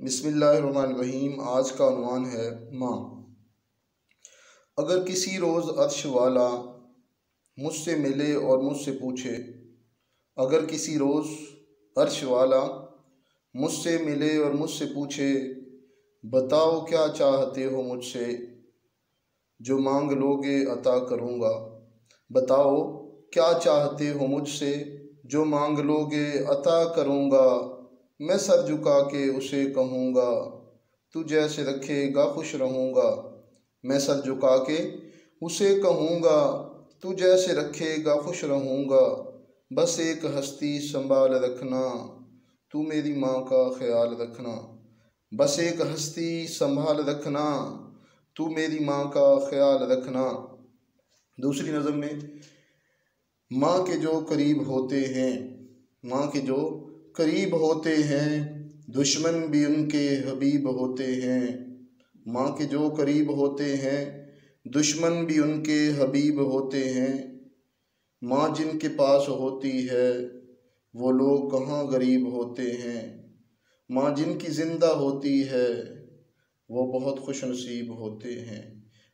बिस्मिल्लाहिर्रहमानिर्रहीम। आज का उन्वान है माँ। अगर किसी रोज़ अर्श वाला मुझसे मिले और मुझसे पूछे, अगर किसी रोज़ अर्श वाला मुझसे मिले और मुझसे पूछे, बताओ क्या चाहते हो मुझसे, जो मांग लोगे अता करूँगा। बताओ क्या चाहते हो मुझसे, जो मांग लोगे अता करूँगा। मैं सर झुका के उसे कहूँगा, तू जैसे रखेगा खुश रहूँगा। मैं सर झुका के उसे कहूँगा, तू जैसे रखेगा खुश रहूँगा। बस एक हस्ती संभाल रखना, तू मेरी माँ का ख्याल रखना। बस एक हस्ती संभाल रखना, तू मेरी माँ का ख्याल रखना। दूसरी नज़म में, माँ के जो करीब होते हैं, माँ के जो करीब होते हैं, दुश्मन भी उनके हबीब होते हैं। माँ के जो करीब होते हैं, दुश्मन भी उनके हबीब होते हैं। माँ जिनके पास होती है, वो लोग कहाँ गरीब होते हैं। माँ जिनकी ज़िंदा होती है, वो बहुत खुशनसीब होते हैं।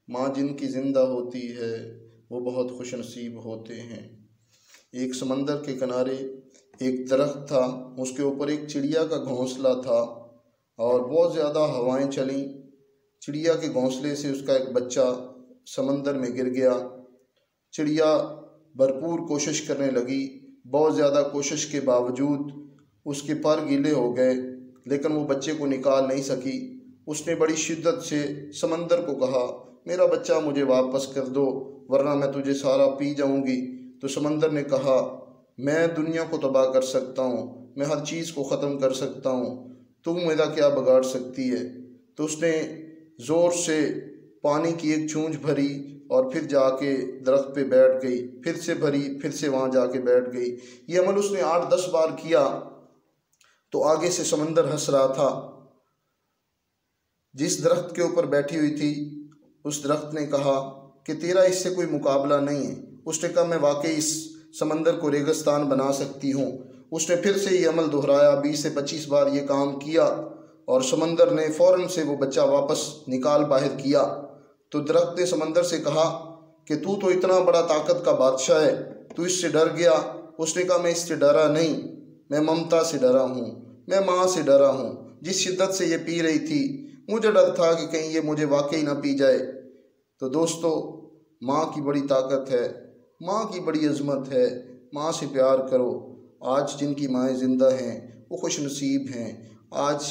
माँ जिनकी ज़िंदा होती है, वो बहुत खुशनसीब होते हैं। एक समंदर के किनारे एक दरख्त था, उसके ऊपर एक चिड़िया का घोंसला था और बहुत ज़्यादा हवाएं चलीं। चिड़िया के घोंसले से उसका एक बच्चा समंदर में गिर गया। चिड़िया भरपूर कोशिश करने लगी, बहुत ज़्यादा कोशिश के बावजूद उसके पर गीले हो गए, लेकिन वो बच्चे को निकाल नहीं सकी। उसने बड़ी शिद्दत से समंदर को कहा, मेरा बच्चा मुझे वापस कर दो, वरना मैं तुझे सारा पी जाऊंगी। तो समंदर ने कहा, मैं दुनिया को तबाह कर सकता हूँ, मैं हर चीज़ को ख़त्म कर सकता हूँ, तुम मेरा क्या बिगाड़ सकती है। तो उसने ज़ोर से पानी की एक छूंछ भरी और फिर जाके दरख्त पे बैठ गई, फिर से भरी, फिर से वहाँ जाके बैठ गई। ये अमल उसने 8-10 बार किया तो आगे से समंदर हंस रहा था। जिस दरख्त के ऊपर बैठी हुई थी, उस दरख्त ने कहा कि तेरा इससे कोई मुकाबला नहीं है। उसने कहा, मैं वाकई इस समंदर को रेगिस्तान बना सकती हूँ। उसने फिर से ये अमल दोहराया, 20 से 25 बार ये काम किया और समंदर ने फ़ौरन से वो बच्चा वापस निकाल बाहर किया। तो दरख्त ने समंदर से कहा कि तू तो इतना बड़ा ताकत का बादशाह है, तू इससे डर गया। उसने कहा, मैं इससे डरा नहीं, मैं ममता से डरा हूँ, मैं माँ से डरा हूँ। जिस शिद्दत से ये पी रही थी, मुझे डर था कि कहीं ये मुझे वाकई ना पी जाए। तो दोस्तों, माँ की बड़ी ताकत है, माँ की बड़ी अज़मत है। माँ से प्यार करो। आज जिनकी माएँ ज़िंदा हैं वो खुश नसीब हैं। आज